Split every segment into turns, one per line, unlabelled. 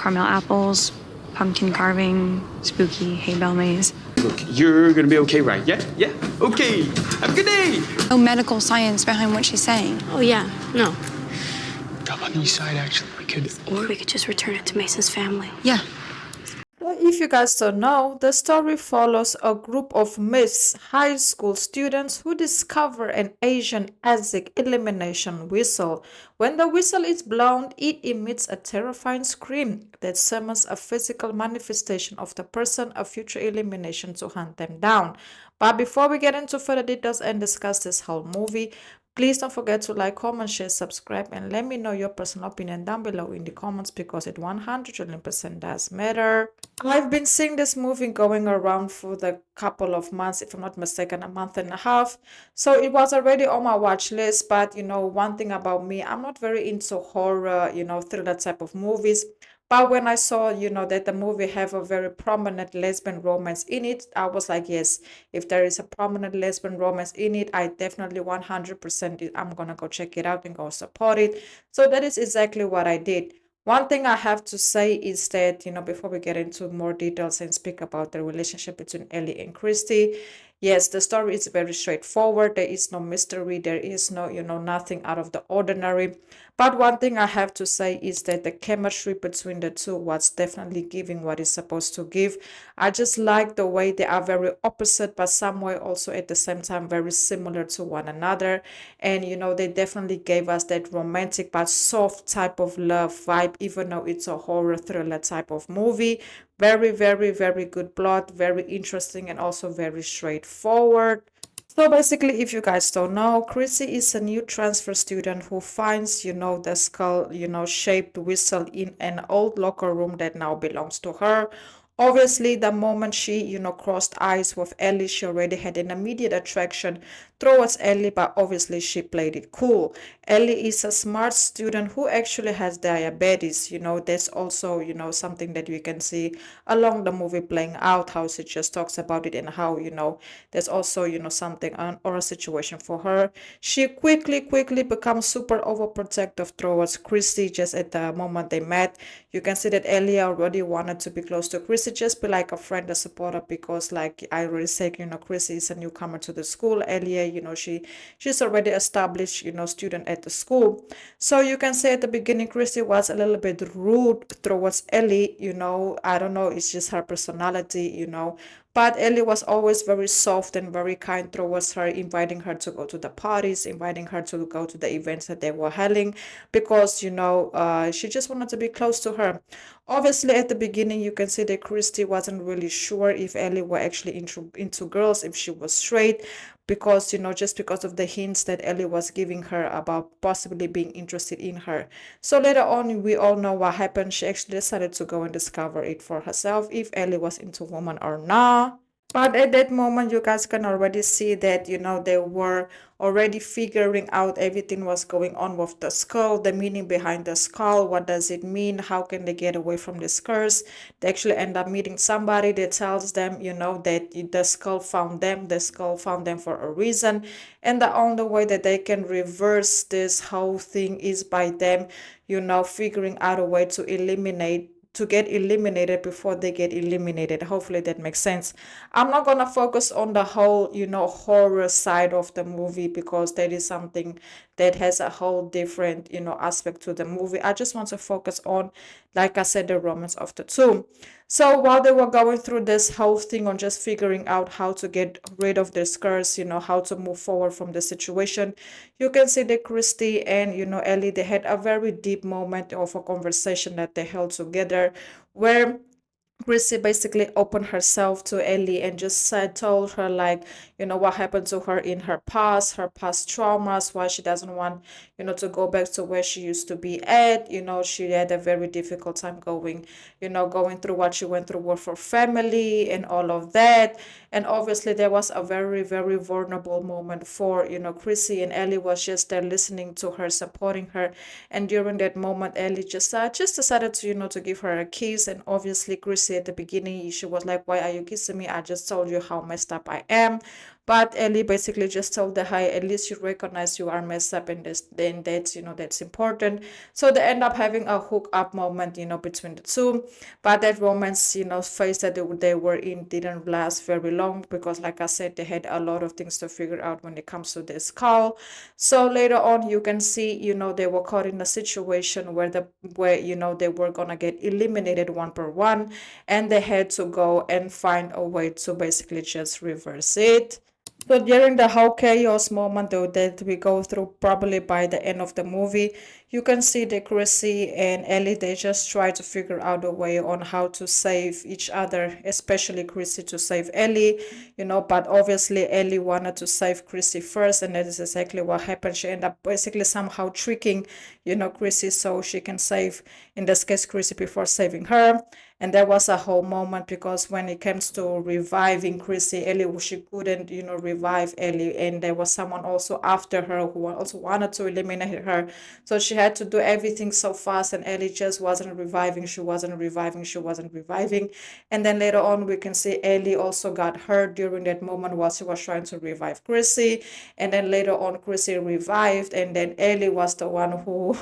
caramel apples, pumpkin carving, spooky hay bale maze.
Look, you're gonna be okay, right? Yeah? Yeah? Okay. Have a good day.
No medical science behind what she's saying.
Oh, yeah, no.
On the east side, actually, we could.
Or we could just return it to Mason's family.
Yeah.
If you guys don't know, the story follows a group of Miss high school students who discover an Asian ASIC elimination whistle. When the whistle is blown, it emits a terrifying scream that summons a physical manifestation of the person of future elimination to hunt them down. But before we get into further details and discuss this whole movie, please don't forget to like, comment, share, subscribe, and let me know your personal opinion down below in the comments because it 100% does matter. I've been seeing this movie going around for the couple of months, if I'm not mistaken, a month and a half. So it was already on my watch list, but one thing about me, I'm not very into horror, thriller type of movies. But when I saw, that the movie have a very prominent lesbian romance in it, I was like, yes, if there is a prominent lesbian romance in it, I definitely 100% I'm gonna go check it out and go support it. So that is exactly what I did. One thing I have to say is that, before we get into more details and speak about the relationship between Ellie and Christy, yes, the story is very straightforward. There is no mystery. There is no, nothing out of the ordinary. But one thing I have to say is that the chemistry between the two was definitely giving what it's supposed to give. I just like the way they are very opposite, but some way also at the same time very similar to one another. And, they definitely gave us that romantic but soft type of love vibe, even though it's a horror thriller type of movie. Very, very, very good plot, very interesting, and also very straightforward. So basically, if you guys don't know, Chrissy is a new transfer student who finds, the skull, shaped whistle in an old locker room that now belongs to her. Obviously, the moment she, crossed eyes with Ellie, she already had an immediate attraction towards Ellie, but obviously she played it cool. Ellie is a smart student who actually has diabetes. That's also, something that we can see along the movie playing out, how she just talks about it and how, there's also, something or a situation for her. She quickly becomes super overprotective towards Christy just at the moment they met. You can see that Ellie already wanted to be close to Chrissy, just be like a friend, a supporter, because like I already said, Chrissy is a newcomer to the school. Ellie, she's already established, student at the school. So you can say at the beginning, Chrissy was a little bit rude towards Ellie, I don't know, it's just her personality, but Ellie was always very soft and very kind towards her, inviting her to go to the parties, inviting her to go to the events that they were having, because, she just wanted to be close to her. Obviously, at the beginning, you can see that Christy wasn't really sure if Ellie were actually into girls, if she was straight, because, just because of the hints that Ellie was giving her about possibly being interested in her. So later on, we all know what happened. She actually decided to go and discover it for herself, if Ellie was into woman or not. But at that moment, you guys can already see that, they were already figuring out everything was going on with the skull, the meaning behind the skull, what does it mean, how can they get away from this curse. They actually end up meeting somebody that tells them, that the skull found them for a reason. And the only way that they can reverse this whole thing is by them, figuring out a way to get eliminated before they get eliminated. Hopefully that makes sense. I'm not gonna focus on the whole, horror side of the movie, because that is something that has a whole different, aspect to the movie. I just want to focus on, like I said, the romance of the two. So while they were going through this whole thing on just figuring out how to get rid of this curse, how to move forward from the situation, you can see that Christy and, Ellie, they had a very deep moment of a conversation that they held together, where Chrissy basically opened herself to Ellie and just told her, like, what happened to her in her past traumas, why she doesn't want, to go back to where she used to be at. She had a very difficult time going through what she went through with her family and all of that. And obviously there was a very, very vulnerable moment for, Chrissy, and Ellie was just there listening to her, supporting her. And during that moment, Ellie just decided to, to give her a kiss. And obviously Chrissy at the beginning, she was like, why are you kissing me? I just told you how messed up I am. But Ellie basically just told her, "Hi, at least you recognize you are messed up, and then that's that's important." So they end up having a hook up moment, between the two. But that romance, phase that they were in didn't last very long because, like I said, they had a lot of things to figure out when it comes to this call. So later on, you can see, they were caught in a situation where they were gonna get eliminated one per one, and they had to go and find a way to basically just reverse it. So during the whole chaos moment though that we go through, probably by the end of the movie, you can see that Chrissy and Ellie, they just try to figure out a way on how to save each other, especially Chrissy to save Ellie, but obviously Ellie wanted to save Chrissy first, and that is exactly what happened. She ended up basically somehow tricking, Chrissy so she can save, in this case, Chrissy before saving her. And there was a whole moment because when it comes to reviving Chrissy, Ellie, she couldn't, revive Ellie. And there was someone also after her who also wanted to eliminate her. So she had to do everything so fast, and Ellie just wasn't reviving. She wasn't reviving. She wasn't reviving. And then later on, we can see Ellie also got hurt during that moment while she was trying to revive Chrissy. And then later on, Chrissy revived, and then Ellie was the one who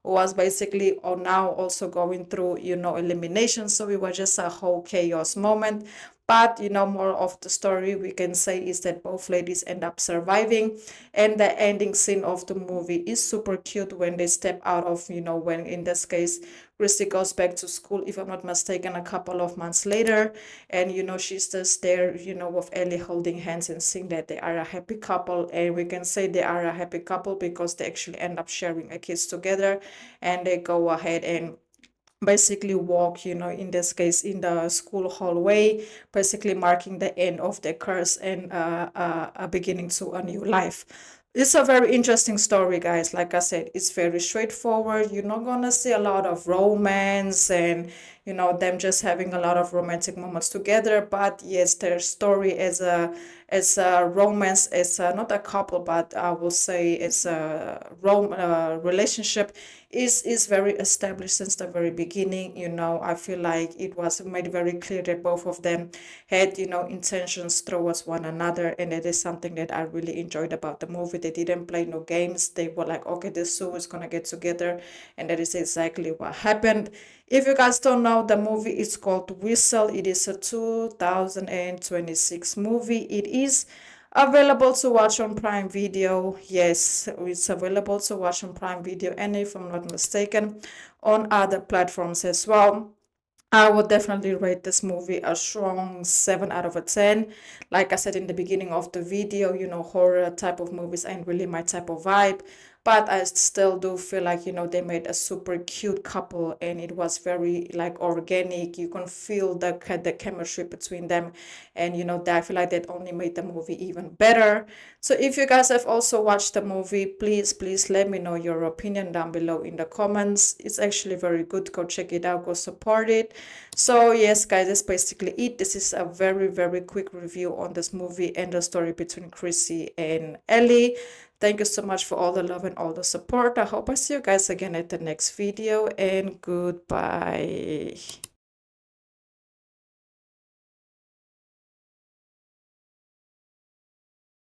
was basically now also going through, elimination. So it was just a whole chaos moment. But, more of the story we can say is that both ladies end up surviving. And the ending scene of the movie is super cute when they step out of, when in this case, Christy goes back to school, if I'm not mistaken, a couple of months later. And, she's just there, with Ellie holding hands and saying that they are a happy couple. And we can say they are a happy couple because they actually end up sharing a kiss together, and they go ahead and basically walk, in this case, in the school hallway, basically marking the end of the curse and a beginning to a new life. It's a very interesting story, guys. Like I said, it's very straightforward. You're not gonna see a lot of romance and them just having a lot of romantic moments together. But yes, their story as a romance, as not a couple, but I will say it's a relationship is very established since the very beginning. I feel like it was made very clear that both of them had, intentions towards one another, and it is something that I really enjoyed about the movie. They didn't play no games. They were like, okay, this two is gonna get together, and that is exactly what happened. If you guys don't know, the movie is called Whistle. It is a 2026 movie. It is available to watch on Prime Video. Yes, it's available to watch on Prime Video, and if I'm not mistaken, on other platforms as well. I would definitely rate this movie a strong 7 out of a 10. Like I said in the beginning of the video, horror type of movies ain't really my type of vibe. But I still do feel like, they made a super cute couple, and it was very like organic. You can feel the chemistry between them. And, I feel like that only made the movie even better. So if you guys have also watched the movie, please let me know your opinion down below in the comments. It's actually very good. Go check it out. Go support it. So yes, guys, that's basically it. This is a very quick review on this movie and the story between Chrissy and Ellie. Thank you so much for all the love and all the support. I hope I see you guys again at the next video, and goodbye.